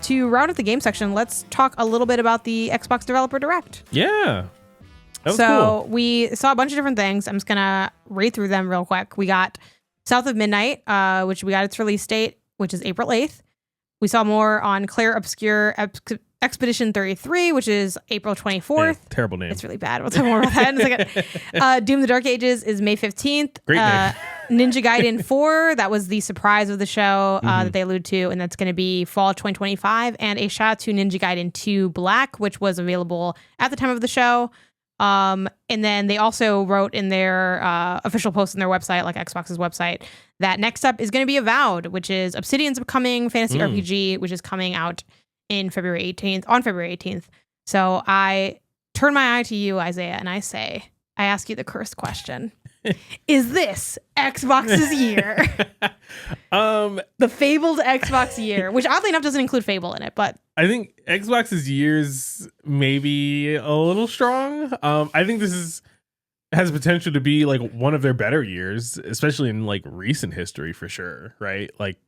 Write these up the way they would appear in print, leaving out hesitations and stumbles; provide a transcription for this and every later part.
to round up the game section, let's talk a little bit about the Xbox Developer Direct. Yeah. That was So cool. we saw a bunch of different things. I'm just going to read through them real quick. We got South of Midnight, which we got its release date, which is April 8th. We saw more on Claire Obscure Expedition 33, which is April 24th. Yeah, terrible name. It's really bad. We'll talk more about that in a second. Doom the Dark Ages is May 15th. Great name. Ninja Gaiden 4, that was the surprise of the show that they allude to, and that's going to be fall 2025. And a shout out to Ninja Gaiden 2 Black, which was available at the time of the show. And then they also wrote in their official post on their website, like Xbox's website, that next up is going to be Avowed, which is Obsidian's upcoming fantasy RPG, which is coming out on February 18th. So I turn my eye to you, Isaiah, and I ask you the cursed question. Is this Xbox's year? The fabled Xbox year, which oddly enough doesn't include Fable in it, but I think Xbox's years may be a little strong. I think this has potential to be like one of their better years, especially in like recent history for sure, right? Like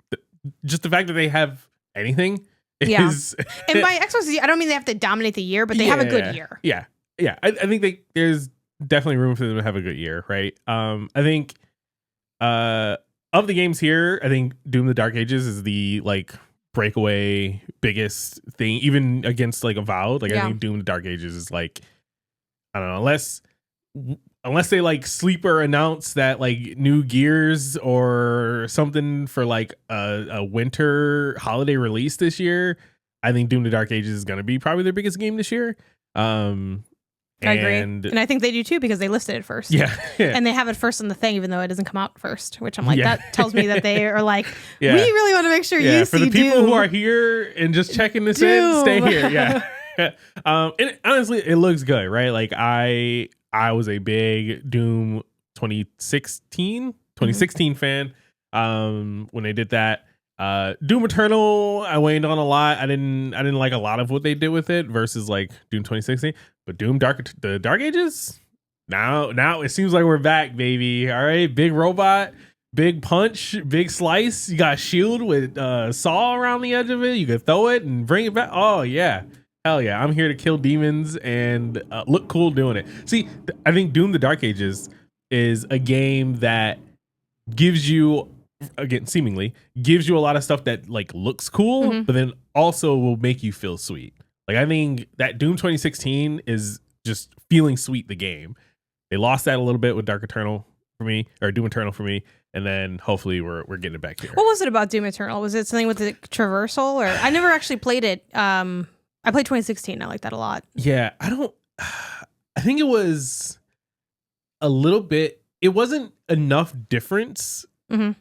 just the fact that they have anything is... And by Xbox's year, I don't mean they have to dominate the year, but they have a good year. Yeah. I think there's definitely room for them to have a good year, right? I think of the games here, I think Doom the Dark Ages is the like breakaway biggest thing, even against like Avowed. Like I think Doom the Dark Ages is like, I don't know, unless they like sleeper announce that like new Gears or something for like a winter holiday release this year, I think Doom the Dark Ages is going to be probably their biggest game this year. I agree. And I think they do too, because they listed it first. Yeah. And they have it first on the thing, even though it doesn't come out first, which I'm like, that tells me that they are like, we really want to make sure you for see the people Doom. who are here and just checking this in, stay here. Yeah. And honestly, it looks good, right? Like I was a big Doom 2016 fan when they did that. Doom Eternal, I waned on a lot. I didn't like a lot of what they did with it versus like Doom 2016. But Doom the Dark Ages, now it seems like we're back, baby. All right, big robot, big punch, big slice. You got a shield with saw around the edge of it. You can throw it and bring it back. Oh yeah, hell yeah! I'm here to kill demons and look cool doing it. See, I think Doom the Dark Ages is a game that gives you, again, seemingly gives you a lot of stuff that like looks cool, but then also will make you feel sweet. Like I think that Doom 2016 is just feeling sweet, the game. They lost that a little bit with Doom Eternal for me, and then hopefully we're getting it back here. What was it about Doom Eternal? Was it something with the traversal, or I never actually played it. I played 2016. I like that a lot. Yeah, I think it was a little bit. It wasn't enough difference to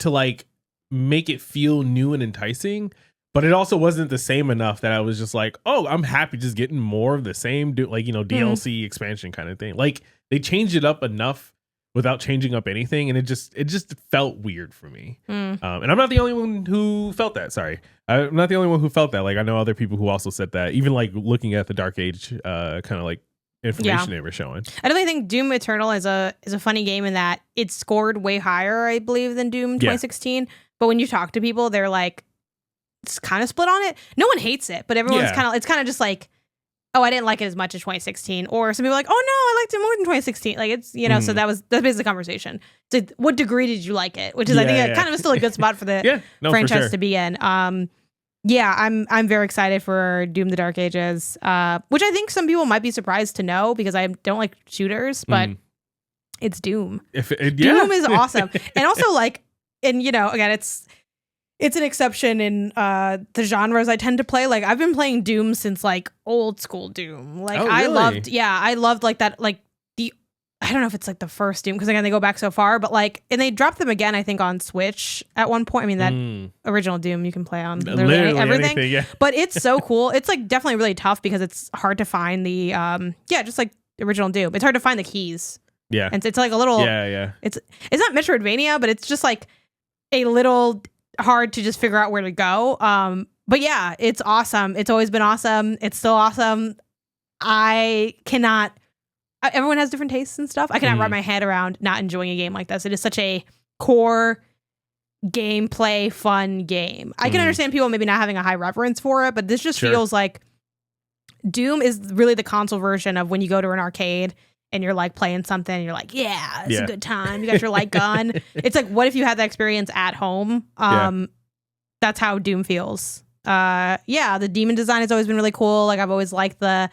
like make it feel new and enticing, but it also wasn't the same enough that I was just like, oh, I'm happy just getting more of the same, like, you know, DLC expansion kind of thing. Like they changed it up enough without changing up anything, and it just felt weird for me. And I'm not the only one who felt that. Sorry, I'm not the only one who felt that. Like I know other people who also said that. Even like looking at the Dark Age kind of like information they were showing. I definitely think Doom Eternal is a funny game in that it scored way higher, I believe, than Doom 2016. But when you talk to people, they're like, it's kind of split on it. No one hates it, but everyone's it's kind of just like, oh, I didn't like it as much as 2016. Or some people are like, oh no, I liked it more than 2016. Like it's, you know, so that's basically the conversation. So what degree did you like it? Which is, I think, kind of still a good spot for the franchise to be in. Yeah, I'm very excited for Doom the Dark Ages, which I think some people might be surprised to know, because I don't like shooters, but it's Doom. Doom is awesome. And also like, and you know, again, it's an exception in the genres I tend to play. Like I've been playing Doom since like old school Doom. Like I loved like that, like I don't know if it's like the first Doom, because again they go back so far, but like, and they dropped them again I think on Switch at one point. I mean that original Doom you can play on literally everything. Anything, but it's so cool. It's like definitely really tough because it's hard to find the just like the original Doom. It's hard to find the keys. Yeah, and it's like a little It's not Metroidvania, but it's just like a little hard to just figure out where to go. But yeah, it's awesome. It's always been awesome. It's still awesome. Everyone has different tastes and stuff. I cannot wrap my head around not enjoying a game like this. It is such a core gameplay fun game. I can understand people maybe not having a high reverence for it, but this just feels like Doom is really the console version of when you go to an arcade and you're like playing something and you're like, yeah, it's a good time. You got your light gun. It's like, what if you had that experience at home? That's how Doom feels. The demon design has always been really cool. Like I've always liked the,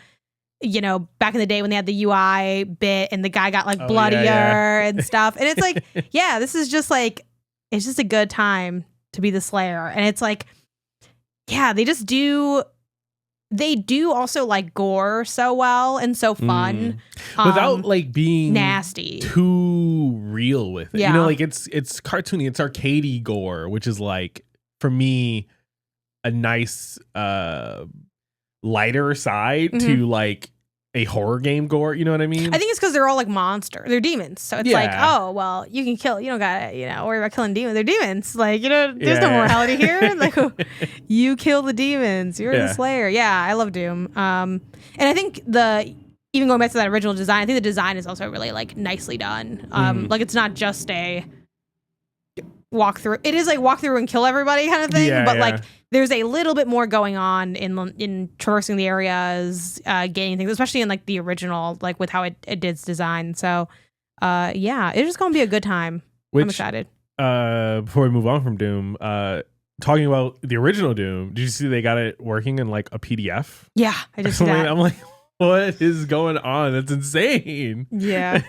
back in the day when they had the UI bit and the guy got like bloodier and stuff. And it's like, this is just like, it's just a good time to be the Slayer. And it's like, they do also like gore so well and so fun without like being nasty, too real with it. Like it's cartoony, it's arcadey gore, which is like for me a nice lighter side to like a horror game gore. You know what I mean? I think it's because they're all like monsters. They're demons. So it's like, oh, well, you can kill. You don't got to, worry about killing demons. They're demons. Like, there's no morality here. Like, you kill the demons. You're the Slayer. Yeah, I love Doom. And I think even going back to that original design, I think the design is also really like nicely done. Like, it's not just a walk through. It is like walk through and kill everybody kind of thing. But like, there's a little bit more going on in traversing the areas, getting things, especially in like the original, like with how it did its design. So, it's just gonna be a good time. I'm excited. Before we move on from Doom, talking about the original Doom, did you see they got it working in like a PDF? Yeah, I just see that. I'm like, what is going on? That's insane. Yeah,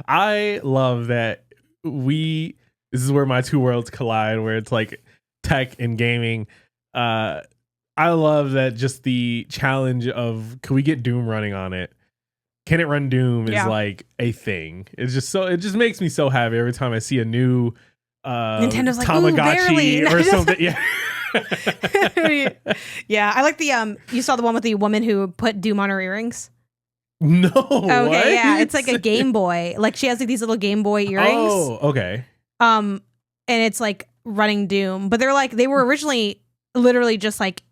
I love that this is where my two worlds collide, where it's like tech and gaming. I love that just the challenge of, can we get Doom running on it? Can it run Doom is like a thing. It's just it just makes me so happy every time I see a new Nintendo's like, Tamagotchi or something. Yeah. I like the you saw the one with the woman who put Doom on her earrings? No. Okay, what? yeah. It's like a Game Boy. Like she has like these little Game Boy earrings. Oh, okay. And it's like running Doom, but they were originally literally just like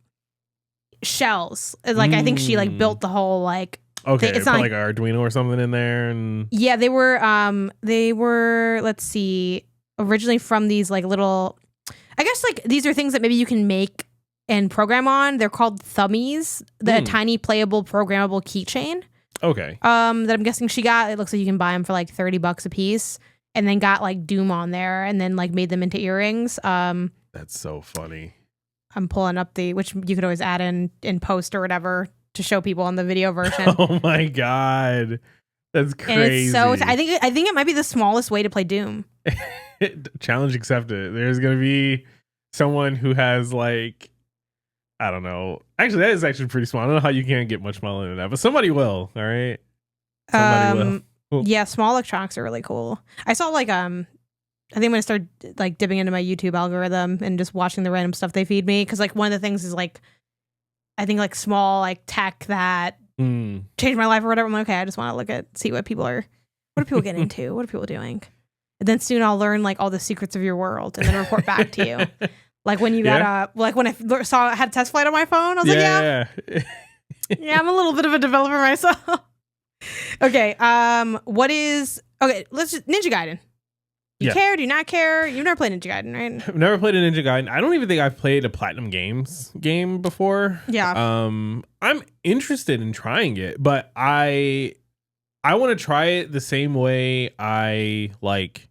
shells. Like I think she like built the whole like it's not like Arduino or something in there. And they were let's see, originally from these like little, I guess like these are things that maybe you can make and program on. They're called thummies, the tiny playable programmable keychain. Okay. That I'm guessing she got. It looks like you can buy them for like $30 a piece, and then got like Doom on there, and then like made them into earrings. That's so funny. I'm pulling up which you could always add in post or whatever to show people on the video version. Oh my god, that's crazy. And it's so I think it might be the smallest way to play Doom. Challenge accepted. There's gonna be someone who has like, I don't know. Actually, that is actually pretty small. I don't know how you can't get much smaller than that, but somebody will. All right. Somebody will. Cool. Yeah, small electronics are really cool. I saw like I think I'm gonna start like dipping into my YouTube algorithm and just watching the random stuff they feed me, because like one of the things is like, I think like small like tech that changed my life or whatever. I'm like, okay, I just want to see what people are getting into, what are people doing, and then soon I'll learn like all the secrets of your world and then report back to you. Like when you got like when I had a test flight on my phone, I was like, yeah, I'm a little bit of a developer myself. Okay, let's just Ninja Gaiden. You care? Do you not care? You've never played Ninja Gaiden, right? I've never played a Ninja Gaiden. I don't even think I've played a Platinum Games game before. Yeah. I'm interested in trying it, but I want to try it the same way I like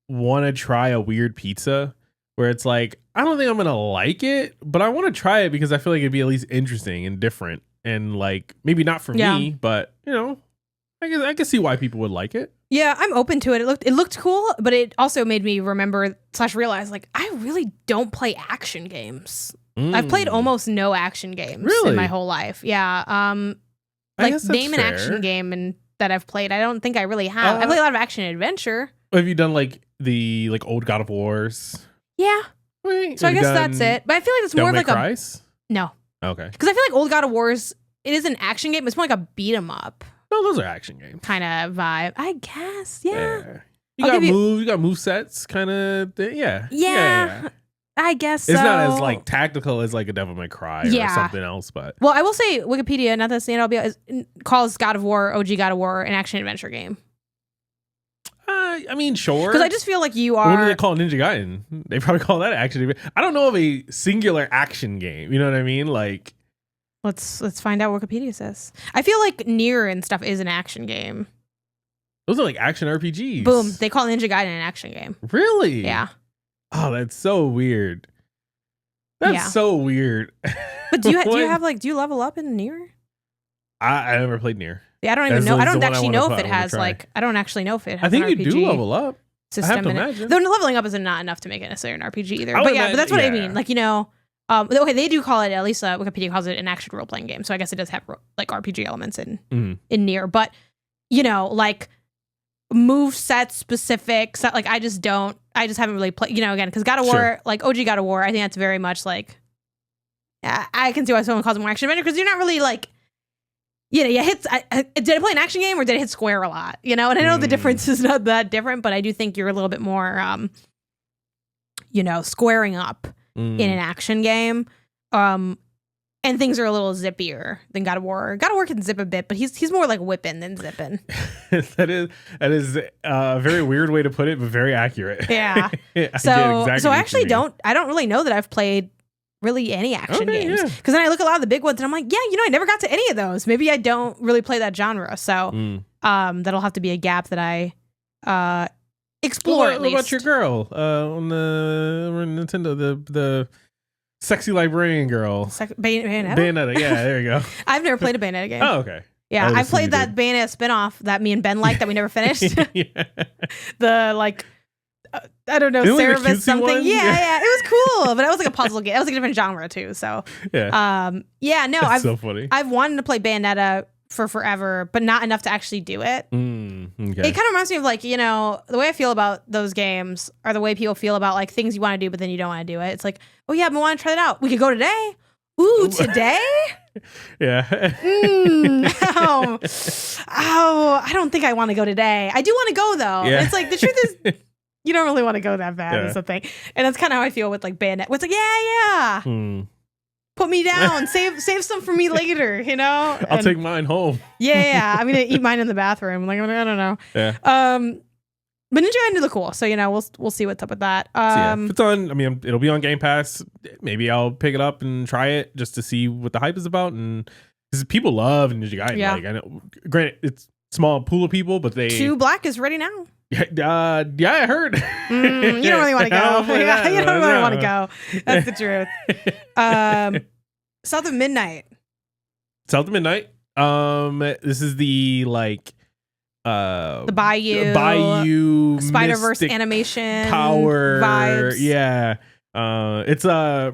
want to try a weird pizza, where it's like, I don't think I'm gonna like it, but I want to try it because I feel like it'd be at least interesting and different, and like maybe not for me, but I can see why people would like it. Yeah, I'm open to it. It looked cool, but it also made me realize like I really don't play action games. I've played almost no action games in my whole life. Yeah. Like name an action game and that I've played. I don't think I really have. I play a lot of action and adventure. Have you done like the old God of Wars? Yeah. Wait, so I guess that's it. But I feel like it's more of like no. Okay. Because I feel like old God of Wars, it is an action game. It's more like a beat 'em up. No, those are action games. Kind of vibe, I guess. Yeah. You got move sets, kind of thing. Yeah. I guess it's not as like tactical as like a Devil May Cry or something else, but well, I will say Wikipedia, not that calls God of War, OG God of War, an action adventure game. I mean, sure. Because I just feel like you are. What do they call Ninja Gaiden? They probably call that action. I don't know of a singular action game. You know what I mean? Like, let's find out what Wikipedia says. I feel like Nier and stuff is an action game. Those are like action RPGs. Boom. They call Ninja Gaiden an action game. Really? Yeah. Oh, that's so weird. That's so weird. But do you level up in Nier? I never played Nier. Yeah, I don't even know. I don't actually know if it has like. I don't actually know if it has. I think an RPG you do level up. System I have to in imagine. it. Though leveling up is not enough to make it necessarily an RPG either. But that's what I mean. Like, okay, they do call it, at least Wikipedia calls it an action role playing game. So I guess it does have like RPG elements in Nier. But like move set specific. So, like I just haven't really played. Again, because God of War, like OG God of War, I think that's very much like. I can see why someone calls it more action adventure because you're not really like. You hit. Did I play an action game or did I hit square a lot? And I know the difference is not that different, but I do think you're a little bit more, squaring up in an action game, and things are a little zippier than God of War. God of War can zip a bit, but he's more like whipping than zipping. That is a very weird way to put it, but very accurate. Yeah. So I actually don't really know that I've played really any action games, because then I look at a lot of the big ones and I'm like, I never got to any of those. Maybe I don't really play that genre, so that'll have to be a gap that I explore. What about your girl on the Nintendo, the sexy librarian girl? Bayonetta, yeah, there you go. I've never played a Bayonetta game. Oh, okay. Yeah, I played that Bayonetta spinoff that me and Ben liked that we never finished. The like. I don't know, Cerebus something. Yeah, it was cool, but it was like a puzzle game. It was like a different genre too. So That's so funny. I've wanted to play Bayonetta for forever, but not enough to actually do it. Okay. It kind of reminds me of like, the way I feel about those games are the way people feel about like things you want to do, but then you don't want to do it. It's like, oh yeah, I want to try that out. We could go today. Ooh, today? Yeah. I don't think I want to go today. I do want to go though. Yeah. It's like the truth is. You don't really want to go that bad is the thing. And that's kind of how I feel with like Bayonetta. It's like, put me down. save some for me later, I'll take mine home. Yeah. I'm going to eat mine in the bathroom. Like, I don't know. Yeah. But Ninja Gaiden look cool. So, we'll see what's up with that. If it's on, it'll be on Game Pass. Maybe I'll pick it up and try it just to see what the hype is about. And because people love Ninja Gaiden. Yeah. Like, I know, granted, it's a small pool of people, but 2 Black is ready now. I heard. You don't really want to go. You don't really want to go. That's the truth. South of Midnight. This is the like the Bayou Spider-Verse animation power vibes. Yeah. It's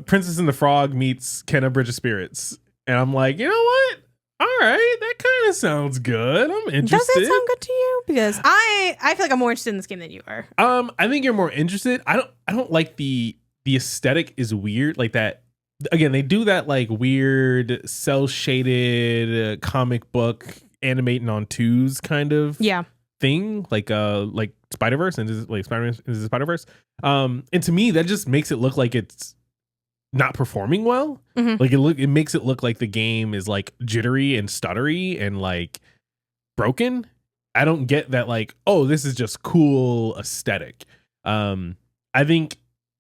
Princess and the Frog meets Kenna Bridge of Spirits. And I'm like, you know what? All right, that kind of sounds good. I'm interested. Does it sound good to you? Because I feel like I'm more interested in this game than you are. I think you're more interested. I don't like the aesthetic is weird like that. Again, they do that like weird cell shaded comic book animating on twos kind of thing, like Spider-Verse and like Spider-Man is Spider-Verse. And to me, that just makes it look like it's not performing well. Like it makes it look like the game is like jittery and stuttery and like broken. I don't get that like, oh, this is just cool aesthetic. I think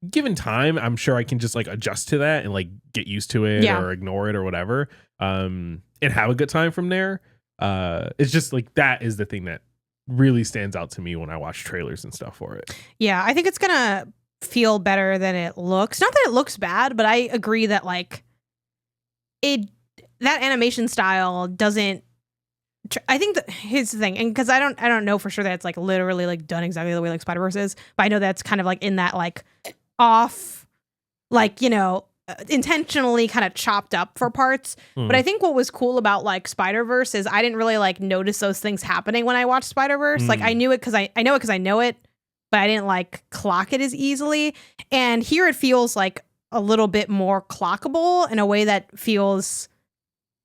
given time, I'm sure I can just like adjust to that and like get used to it or ignore it or whatever. And have a good time from there. It's just like that is the thing that really stands out to me when I watch trailers and stuff for it. Yeah, I think it's gonna feel better than it looks. Not that it looks bad, but I agree that like that animation style doesn't. I think that here's the thing, and because I don't know for sure that it's like literally like done exactly the way like Spider-Verse is, but I know that's kind of like in that like off, like intentionally kind of chopped up for parts. But I think what was cool about like Spider-Verse is I didn't really like notice those things happening when I watched Spider-Verse. Like I knew it because I know it because I know it, but I didn't like clock it as easily. And here it feels like a little bit more clockable in a way that feels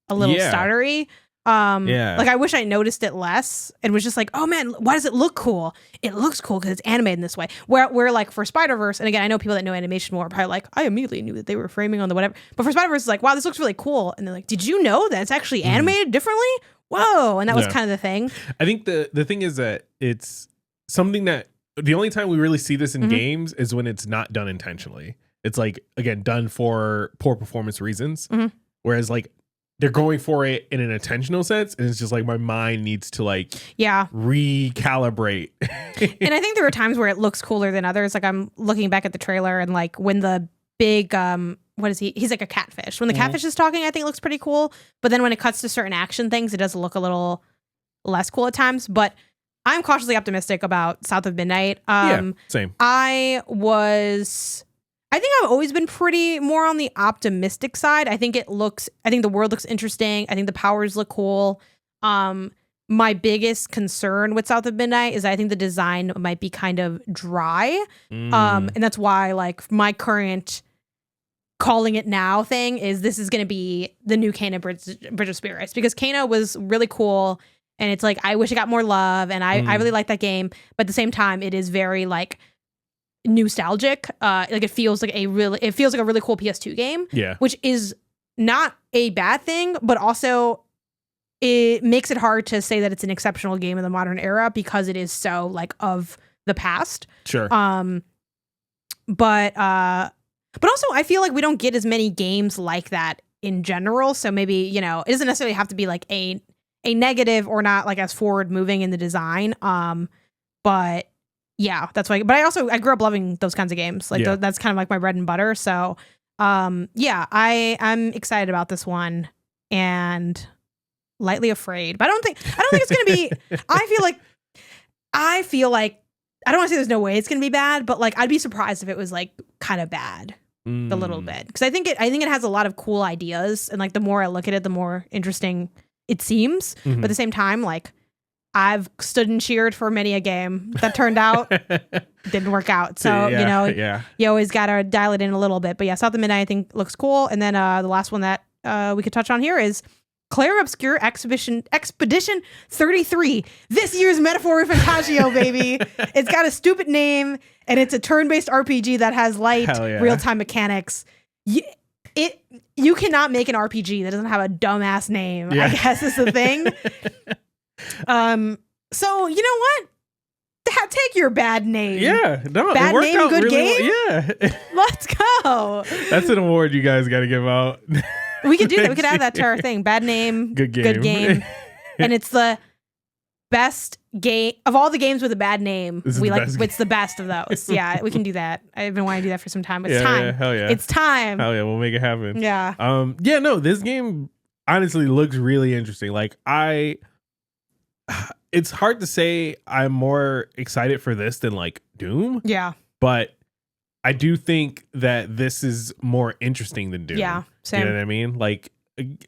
a little stuttery. Like I wish I noticed it less and was just like, oh man, why does it look cool? It looks cool because it's animated in this way. Where like for Spider-Verse, and again, I know people that know animation more are probably like, I immediately knew that they were framing on the whatever. But for Spider-Verse, it's like, wow, this looks really cool. And they're like, did you know that it's actually animated differently? Whoa. And that was kind of the thing. I think the thing is that it's something that the only time we really see this in games is when it's not done intentionally. It's like, again, done for poor performance reasons. Whereas like they're going for it in an intentional sense. And it's just like my mind needs to like recalibrate. And I think there are times where it looks cooler than others. Like I'm looking back at the trailer and like when the big what is he? He's like a catfish. When the catfish is talking, I think it looks pretty cool. But then when it cuts to certain action things, it does look a little less cool at times. But I'm cautiously optimistic about South of Midnight. Same. I think I've always been pretty more on the optimistic side. I think the world looks interesting. I think the powers look cool. My biggest concern with South of Midnight is I think the design might be kind of dry. And that's why like my current calling it now thing is this is going to be the new Kena Bridge of Spirits, because Kena was really cool. And it's like, I wish it got more love. And I really like that game. But at the same time, it is very like nostalgic. Like it feels like a really cool PS2 game. Yeah. Which is not a bad thing, but also it makes it hard to say that it's an exceptional game in the modern era because it is so like of the past. Sure. But also I feel like we don't get as many games like that in general. So maybe, you know, it doesn't necessarily have to be like a negative or not like as forward moving in the design. But yeah, that's why. But I grew up loving those kinds of games. Like that's kind of like my bread and butter. So I'm excited about this one and lightly afraid. But I don't think it's gonna be. I feel like I don't want to say there's no way it's gonna be bad, but like I'd be surprised if it was like kind of bad a little bit, because I think it has a lot of cool ideas, and like the more I look at it, the more interesting it seems. But at the same time, like I've stood and cheered for many a game that turned out didn't work out. So you always gotta dial it in a little bit. But yeah, South of Midnight I think looks cool. And then the last one that we could touch on here is Clair Obscur Expedition 33. This year's Metaphor Fantasio, baby. It's got a stupid name, and it's a turn-based RPG that has light real-time mechanics. You cannot make an RPG that doesn't have a dumbass name. I guess is the thing. So you know what? Take your bad name. Yeah, no, bad name, good game. Yeah, let's go. That's an award you guys got to give out. We could do that. We could add that to our thing. Bad name, good game. And it's the best game of all the games with a bad name. It's the best of those. Yeah, we can do that. I've been wanting to do that for some time. It's time. Yeah, hell yeah. It's time. Hell yeah, we'll make it happen. Yeah. No, this game honestly looks really interesting. Like it's hard to say I'm more excited for this than like Doom. Yeah. But I do think that this is more interesting than Doom. Yeah. Same. You know what I mean? Like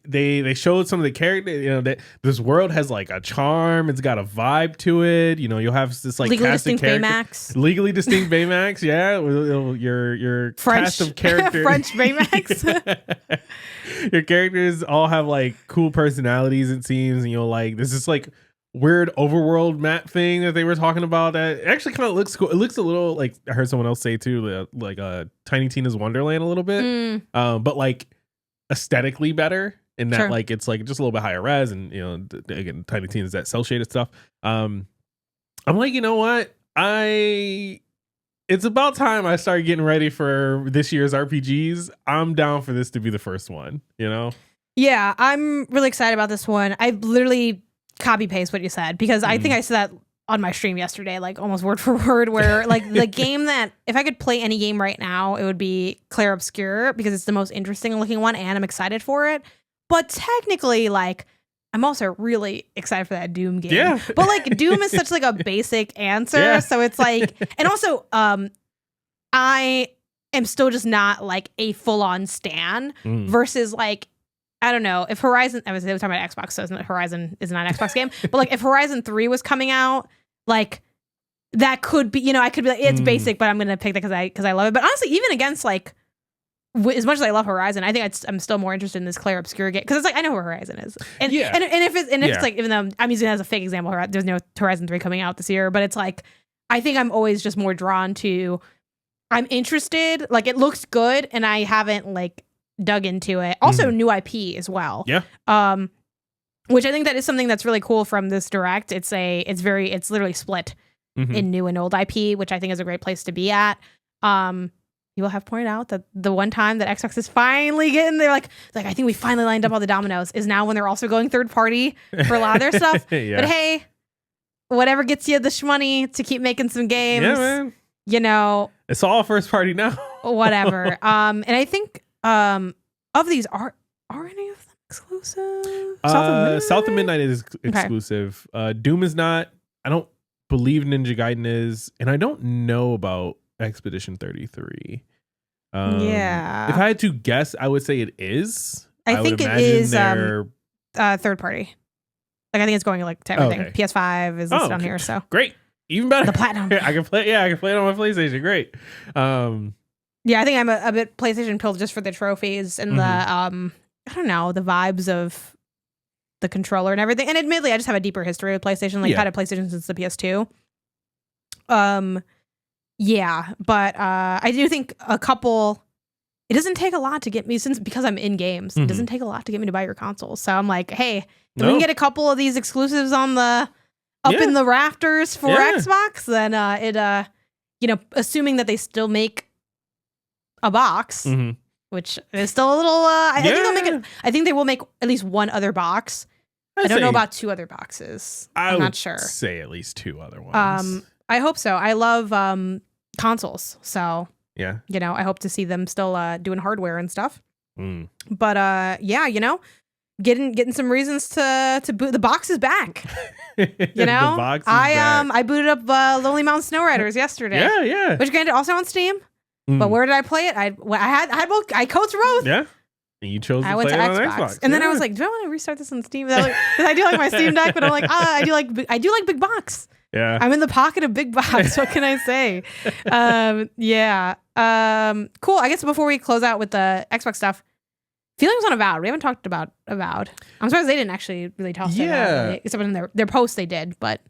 they showed some of the characters, you know, that this world has like a charm, it's got a vibe to it. You know, you'll have this like legally cast distinct of Baymax. Legally distinct Baymax, yeah. Your French, cast of characters. French Baymax. Your characters all have like cool personalities, it seems, and you'll like this is like weird overworld map thing that they were talking about that actually kind of looks cool. It looks a little like I heard someone else say too, like Tiny Tina's Wonderland a little bit, but like aesthetically better in that like it's like just a little bit higher res, and you know again Tiny Tina's that cell shaded stuff. I'm like, you know what, it's about time I start getting ready for this year's RPGs. I'm down for this to be the first one, you know? Yeah, I'm really excited about this one. I literally copy paste what you said, because I think I said that on my stream yesterday, like almost word for word, where like the game that if I could play any game right now, it would be Clair Obscur, because it's the most interesting looking one and I'm excited for it. But technically, like I'm also really excited for that Doom game. Yeah. But like Doom is such like a basic answer. Yeah. So it's like, and also I am still just not like a full on stan versus like, I don't know, if Horizon, I was talking about Xbox, so Horizon is not an Xbox game, but like if Horizon 3 was coming out, like that could be, you know, I could be like, it's basic, but I'm going to pick that because I love it. But honestly, even against like, as much as I love Horizon, I think I'm still more interested in this Clair Obscur game, because it's like, I know where Horizon is. And if it's like, even though I'm using it as a fake example, there's no Horizon 3 coming out this year, but it's like, I think I'm always just more drawn to, I'm interested, like it looks good and I haven't like dug into it. Also new IP as well. Yeah. Which I think that is something that's really cool from this direct. It's literally split. in new and old IP, which I think is a great place to be at. People have pointed out that the one time that Xbox is finally getting there, like I think we finally lined up all the dominoes, is now when they're also going third party for a lot of their stuff. Yeah. But hey, whatever gets you the shmoney to keep making some games, man. You know, it's all first party now. Whatever. And I think of these are any of them exclusive? South of Midnight is exclusive. Okay. Doom is not. I don't believe Ninja Gaiden is, and I don't know about Expedition 33. Yeah. If I had to guess, I would say it is. I think it is third party. Like I think it's going like to everything. Okay. PS5 is listed on here, so great. Even better. The platinum. I can play it on my PlayStation. Great. Yeah, I think I'm a bit PlayStation pilled just for the trophies and the I don't know, the vibes of the controller and everything. And admittedly, I just have a deeper history with PlayStation. Like I've had a PlayStation since the PS2. Yeah, but I do think a couple. It doesn't take a lot to get me because I'm in games. It doesn't take a lot to get me to buy your console. So I'm like, hey, if we can get a couple of these exclusives on the in the rafters for Xbox, then assuming that they still make a box, which is still a little. I think they'll make it. I think they will make at least one other box. I don't know about two other boxes. I'm not sure. Say at least two other ones. I hope so. I love consoles, so yeah, I hope to see them still doing hardware and stuff. But yeah, getting some reasons to boot. The box is back. The box is back. I booted up Lonely Mountain Snow Riders yesterday. Yeah. Which granted also on Steam. But where did I play it? I codes Roth. Yeah. And you chose to play it on Xbox. And then I was like, do I want to restart this on Steam? Because I do like my Steam Deck, but I'm like, I do like big box. Yeah. I'm in the pocket of big box. What can I say? Yeah. Cool. I guess before we close out with the Xbox stuff, feelings on Avowed. We haven't talked about Avowed. I'm surprised they didn't actually really talk about it. Except in their post they did, but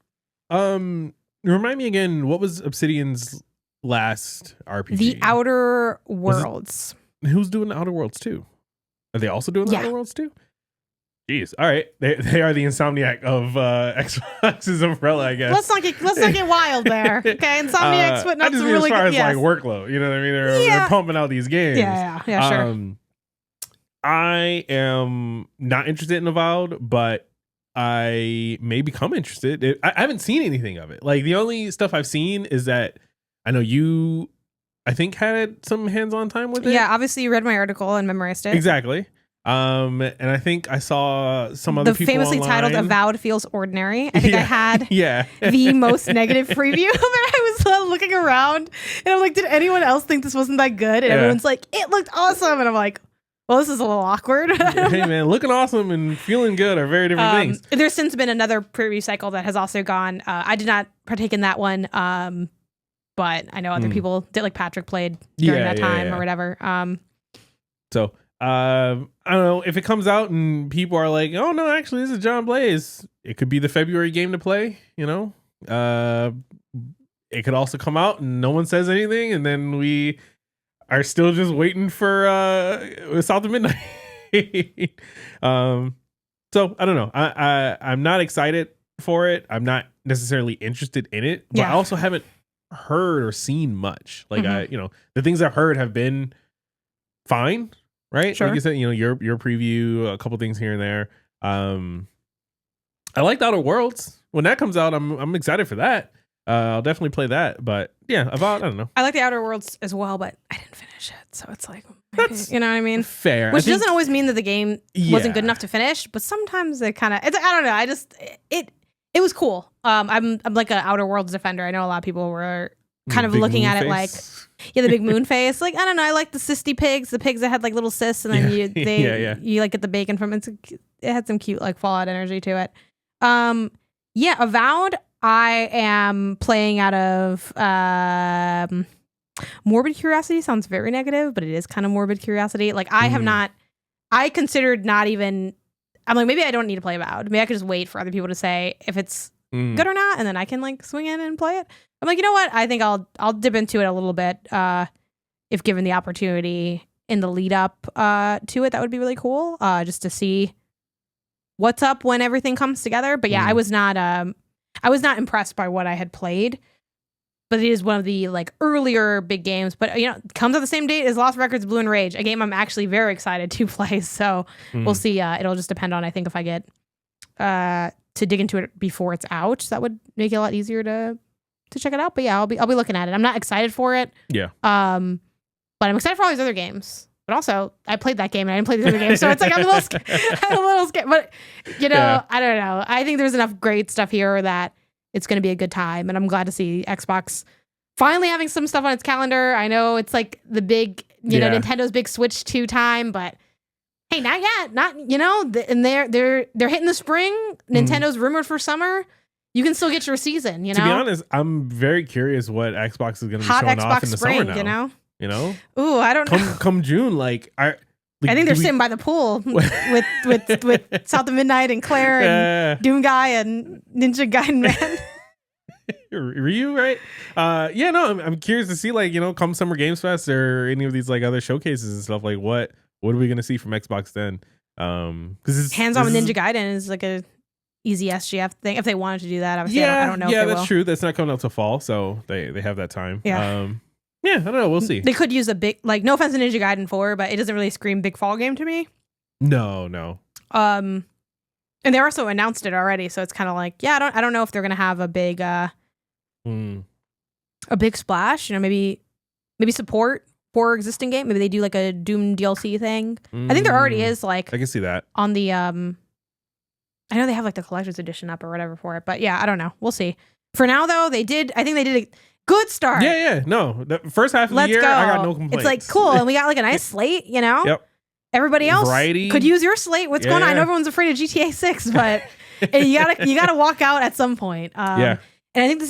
remind me again, what was Obsidian's last RPG? The Outer Worlds. Who's doing the Outer Worlds too? Are they also doing the Outer Worlds too? Jeez. All right. They are the Insomniac of Xbox's umbrella, I guess. Let's not get wild there. Okay. Insomniac's putting up some really good. As far as like workload, you know what I mean? They're pumping out these games. Yeah, sure. I am not interested in Avowed, but I may become interested. I haven't seen anything of it. Like the only stuff I've seen is that I know you, I think, had some hands-on time with it. Yeah, obviously you read my article and memorized it. Exactly. And I think I saw some other people famously online. titled Avowed Feels Ordinary. I think I had the most negative preview of it. I was looking around and I'm like, did anyone else think this wasn't that good? And everyone's like, it looked awesome. And I'm like, well, this is a little awkward. Hey, man, looking awesome and feeling good are very different things. There's since been another preview cycle that has also gone. I did not partake in that one, but I know other people did, like Patrick played during that time or whatever. So I don't know if it comes out and people are like, oh, no, actually, this is John Blaze. It could be the February game to play, It could also come out and no one says anything, and then we are still just waiting for South of Midnight. So I don't know. I'm not excited for it. I'm not necessarily interested in it, but I also haven't heard or seen much. Like the things I've heard have been fine, right? Sure. Like you said, your preview, a couple things here and there. I liked Outer Worlds. When that comes out, I'm excited for that. I'll definitely play that, but yeah, I don't know. I like the Outer Worlds as well, but I didn't finish it, so it's like, you know what I mean? Fair. Which doesn't always mean that the game wasn't good enough to finish, but sometimes it kind of, I don't know. I just, it was cool. I'm like an Outer Worlds defender. I know a lot of people were kind of looking at it like, the big moon face. Like, I don't know. I like the cysty pigs, the pigs that had like little cysts, and then you like get the bacon from it. It had some cute like Fallout energy to it. Avowed. I am playing out of morbid curiosity. Sounds very negative, but it is kind of morbid curiosity. Like I considered not even, I'm like, maybe I don't need to play Avowed. Maybe I could just wait for other people to say if it's good or not, and then I can like swing in and play it. I'm like, you know what? I think I'll dip into it a little bit if given the opportunity in the lead up to it. That would be really cool, just to see what's up when everything comes together. But yeah, I was not impressed by what I had played. but it is one of the like earlier big games. But you know, comes on the same date as Lost Records Blue and Rage, a game I'm actually very excited to play. So we'll see. It'll just depend on, I think, if I get to dig into it before it's out. So that would make it a lot easier to check it out. But yeah, I'll be looking at it. I'm not excited for it. Yeah. But I'm excited for all these other games. But also, I played that game and I didn't play these other games, so it's like I'm a little scared. But you know, I don't know. I think there's enough great stuff here that it's going to be a good time, and I'm glad to see Xbox finally having some stuff on its calendar. I know it's like the big, you know, Nintendo's big Switch 2 time, but hey, not yet. Not, you know, and they're hitting the spring. Nintendo's rumored for summer. You can still get your season. You know. To be honest, I'm very curious what Xbox is going to be showing off in the summer now. You know? Ooh, I don't know. Come June, I think they're sitting by the pool with South of Midnight and Claire and Doom Guy and Ninja Gaiden Man. Ryu, right? I'm curious to see, like, you know, come Summer Games Fest or any of these like other showcases and stuff. Like, what are we gonna see from Xbox then? Because hands-on with Ninja Gaiden is like a easy SGF thing if they wanted to do that. Obviously, I don't know. Yeah, if they that's will. true. That's not coming out till fall, so they have that time. Yeah. Yeah, I don't know. We'll see. They could use a big, like, no offense to Ninja Gaiden 4, but it doesn't really scream big fall game to me. No. And they also announced it already, so it's kind of like, yeah, I don't know if they're gonna have a big splash. You know, maybe support for existing game. Maybe they do like a Doom DLC thing. I think there already is, like, I can see that on the I know they have like the collector's edition up or whatever for it, but yeah, I don't know. We'll see. For now, though, I think they did a good start. Yeah. No, the first half of the year, I got no complaints. It's like cool, and we got like a nice slate. You know. Yep. Everybody else Variety. could use your slate. What's going on? I know everyone's afraid of GTA 6, but you gotta walk out at some point. And I think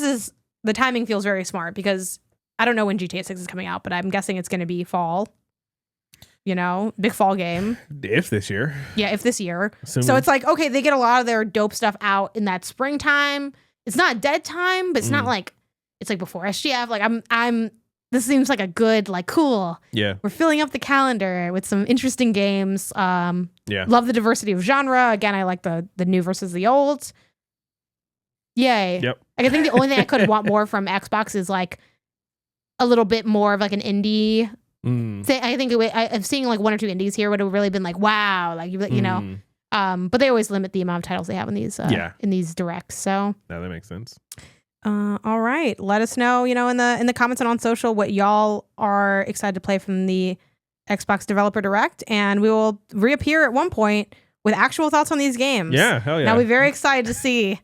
the timing feels very smart because I don't know when GTA 6 is coming out, but I'm guessing it's going to be fall. You know, big fall game. If this year. Yeah, if this year. Assuming. So it's like, okay, they get a lot of their dope stuff out in that springtime. It's not dead time, but it's not like, it's like before SGF. Like this seems like a good, like, cool. Yeah. We're filling up the calendar with some interesting games. Love the diversity of genre. Again, I like the new versus the old. Yay. Yep. Like, I think the only thing I could want more from Xbox is like a little bit more of like an indie thing. I think I'm seeing like one or two indies here would have really been like, wow, like, you know. But they always limit the amount of titles they have in these directs. So no, that makes sense. All right. Let us know, you know, in the comments and on social what y'all are excited to play from the Xbox Developer Direct, and we will reappear at one point with actual thoughts on these games. Yeah, hell yeah. Now we're very excited to see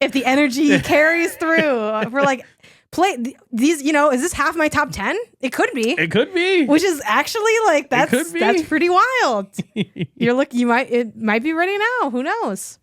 if the energy carries through. If we're like, play these, you know, is this half my top 10? It could be. It could be. Which is actually like that's pretty wild. It might be ready now. Who knows?